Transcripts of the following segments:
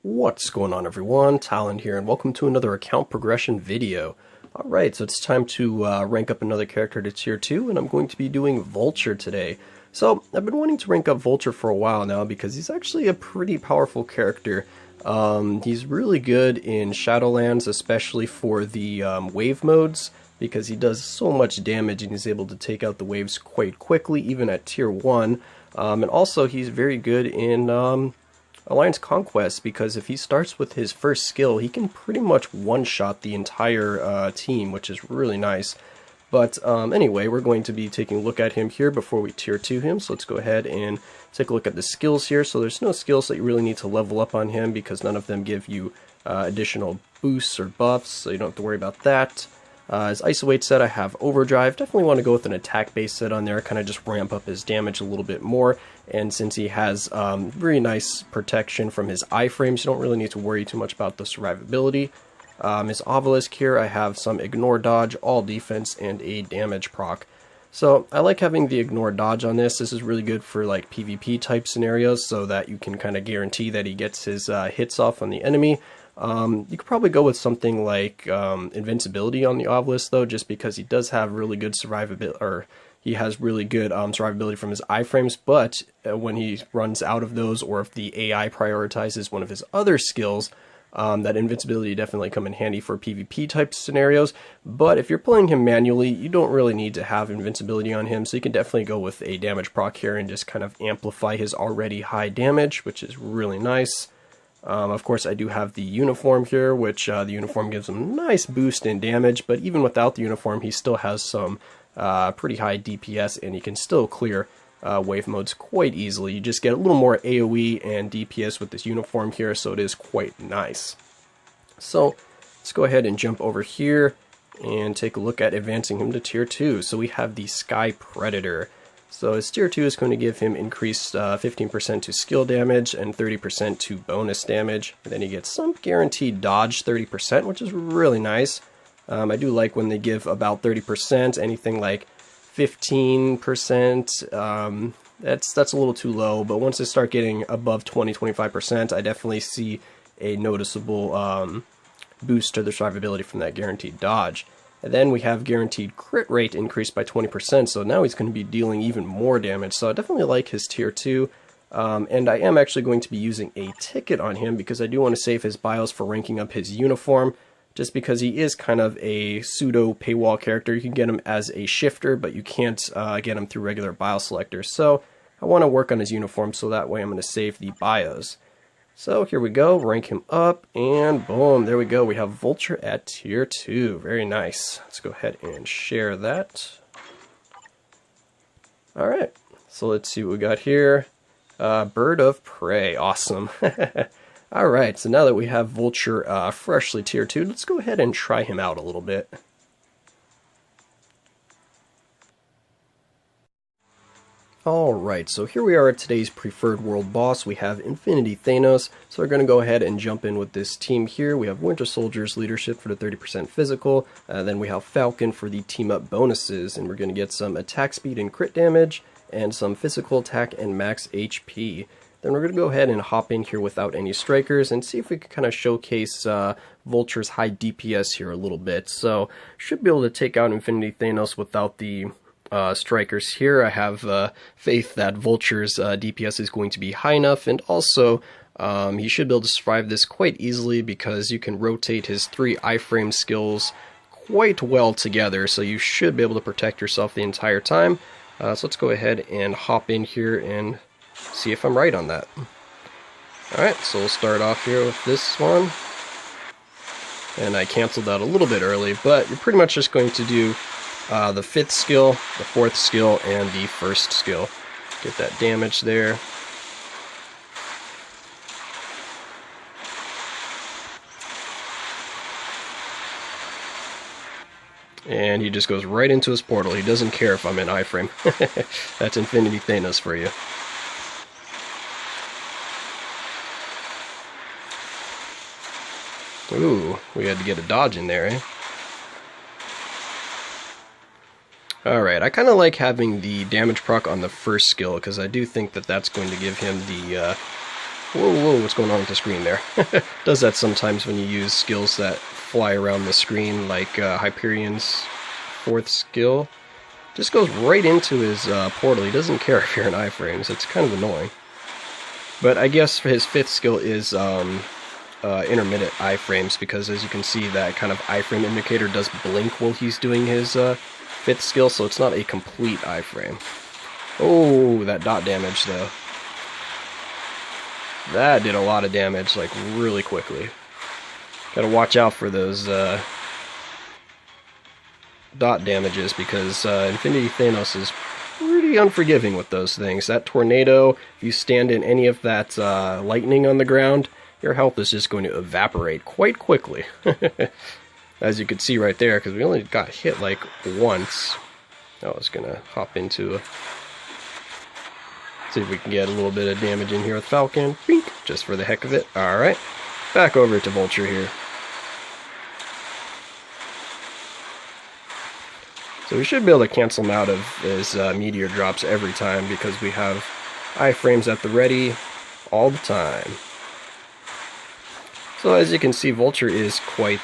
What's going on, everyone? Talen here, and welcome to another account progression video. Alright, so it's time to rank up another character to tier 2, and I'm going to be doing Vulture today. So, I've been wanting to rank up Vulture for a while now because he's actually a pretty powerful character. He's really good in Shadowlands, especially for the wave modes, because he does so much damage and he's able to take out the waves quite quickly, even at tier 1. And also, he's very good in Alliance Conquest, because if he starts with his first skill, he can pretty much one-shot the entire team, which is really nice. But anyway, we're going to be taking a look at him here before we tier 2 him, so let's go ahead and take a look at the skills here. So there's no skills that you really need to level up on him, because none of them give you additional boosts or buffs, so you don't have to worry about that. His Isolate set, I have Overdrive. Definitely want to go with an attack-based set on there, kind of just ramp up his damage a little bit more. And since he has very nice protection from his iframes, you don't really need to worry too much about the survivability. His Obelisk here, I have some Ignore Dodge, All Defense, and a Damage proc. So I like having the Ignore Dodge on this. This is really good for like PvP type scenarios, so that you can kind of guarantee that he gets his hits off on the enemy. You could probably go with something like Invincibility on the Obelisk, though, just because he does have really good survivability, or he has really good survivability from his iframes, but when he runs out of those, or if the AI prioritizes one of his other skills, that Invincibility definitely come in handy for PvP type scenarios. But if you're playing him manually, you don't really need to have Invincibility on him, so you can definitely go with a damage proc here and just kind of amplify his already high damage, which is really nice. Of course, I do have the uniform here, which the uniform gives him a nice boost in damage, but even without the uniform, he still has some pretty high DPS, and he can still clear wave modes quite easily. You just get a little more AoE and DPS with this uniform here, so it is quite nice. So, let's go ahead and jump over here and take a look at advancing him to tier 2. So we have the Sky Predator. So his tier 2 is going to give him increased 15% to skill damage and 30% to bonus damage. And then he gets some guaranteed dodge 30%, which is really nice. I do like when they give about 30%, anything like 15%, that's a little too low, but once they start getting above 20-25%, I definitely see a noticeable boost to the survivability from that guaranteed dodge. And then we have guaranteed crit rate increased by 20%, so now he's going to be dealing even more damage. So I definitely like his tier 2, and I am actually going to be using a ticket on him because I do want to save his bios for ranking up his uniform, just because he is kind of a pseudo paywall character. You can get him as a shifter, but you can't get him through regular bio selectors. So I want to work on his uniform, so that way I'm going to save the bios. So here we go, rank him up, and boom, there we go. We have Vulture at tier 2. Very nice. Let's go ahead and share that. Alright, so let's see what we got here. Bird of Prey, awesome. Alright, so now that we have Vulture freshly tier 2, let's go ahead and try him out a little bit. Alright, so here we are at today's preferred world boss. We have Infinity Thanos, so we're going to go ahead and jump in with this team here. We have Winter Soldier's leadership for the 30% physical, then we have Falcon for the team up bonuses, and we're going to get some attack speed and crit damage, and some physical attack and max HP. Then we're going to go ahead and hop in here without any strikers and see if we can kind of showcase Vulture's high DPS here a little bit. So, should be able to take out Infinity Thanos without the strikers here. I have faith that Vulture's DPS is going to be high enough, and also he should be able to survive this quite easily because you can rotate his 3 iframe skills quite well together, so you should be able to protect yourself the entire time. So let's go ahead and hop in here and see if I'm right on that. Alright, so we'll start off here with this one. And I canceled out a little bit early, but you're pretty much just going to do the 5th skill, the 4th skill, and the 1st skill. Get that damage there. And he just goes right into his portal. He doesn't care if I'm in iframe. That's Infinity Thanos for you. Ooh, we had to get a dodge in there, eh? Alright, I kind of like having the damage proc on the first skill, because I do think that that's going to give him the Whoa, what's going on with the screen there? Does that sometimes when you use skills that fly around the screen, like Hyperion's 4th skill. Just goes right into his portal. He doesn't care if you're in iframes. It's kind of annoying. But I guess his 5th skill is intermittent iframes, because as you can see, that kind of iframe indicator does blink while he's doing his 5th skill, so it's not a complete iframe. Oh, that dot damage though. That did a lot of damage, like, really quickly. Gotta watch out for those dot damages, because Infinity Thanos is pretty unforgiving with those things. That tornado, if you stand in any of that lightning on the ground, your health is just going to evaporate quite quickly. As you can see right there, because we only got hit like once. I was gonna hop into a... See if we can get a little bit of damage in here with Falcon. Bink, just for the heck of it. Alright, back over to Vulture here. So we should be able to cancel him out of his meteor drops every time, because we have iframes at the ready all the time. So as you can see, Vulture is quite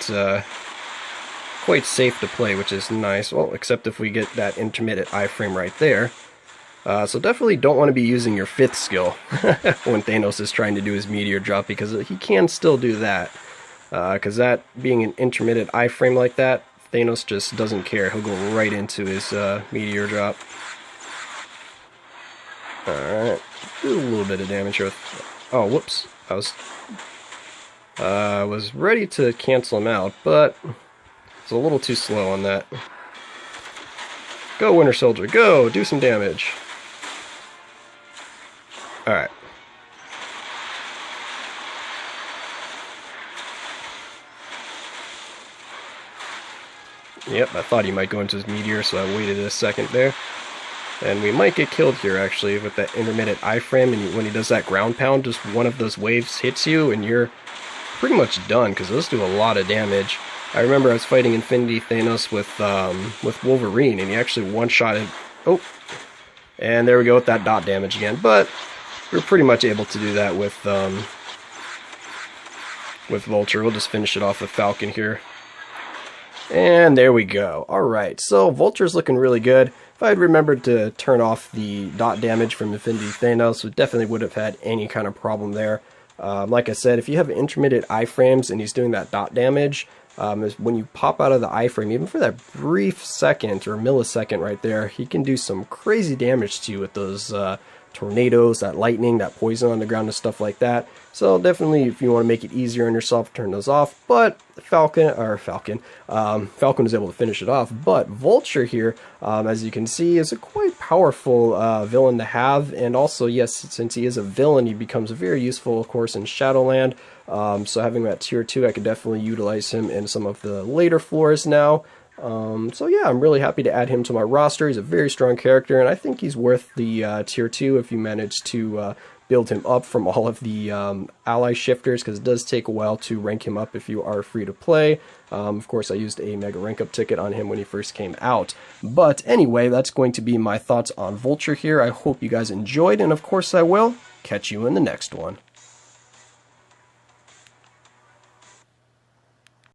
safe to play, which is nice. Well, except if we get that intermittent iframe right there. So definitely don't want to be using your 5th skill when Thanos is trying to do his meteor drop, because he can still do that. Because that being an intermittent iframe like that, Thanos just doesn't care. He'll go right into his meteor drop. Alright, do a little bit of damage here with... Oh, whoops. I was ready to cancel him out, but it's a little too slow on that. Go, Winter Soldier, go! Do some damage. Alright. Yep, I thought he might go into his meteor, so I waited a second there. And we might get killed here, actually, with that intermittent iframe, and when he does that ground pound, just one of those waves hits you, and you're pretty much done, because those do a lot of damage. I remember I was fighting Infinity Thanos with Wolverine, and he actually one-shotted... Oh! And there we go with that dot damage again, but we're pretty much able to do that with Vulture. We'll just finish it off with Falcon here. And there we go. Alright, so Vulture's looking really good. If I had remembered to turn off the dot damage from Infinity Thanos, we definitely would have had any kind of problem there. Like I said, if you have intermittent iframes and he's doing that dot damage, when you pop out of the iframe, even for that brief second or millisecond right there, he can do some crazy damage to you with those tornadoes, that lightning, that poison on the ground and stuff like that. So definitely, if you want to make it easier on yourself, turn those off. But Falcon is able to finish it off. But Vulture here, as you can see, is a quite powerful villain to have. And also, yes, since he is a villain, he becomes very useful, of course, in Shadowland. So having that tier 2, I could definitely utilize him in some of the later floors now. So yeah, I'm really happy to add him to my roster. He's a very strong character, and I think he's worth the tier 2 if you manage to build him up from all of the ally shifters, because it does take a while to rank him up if you are free to play. Of course, I used a mega rank up ticket on him when he first came out. But anyway, that's going to be my thoughts on Vulture here. I hope you guys enjoyed, and of course I will catch you in the next one.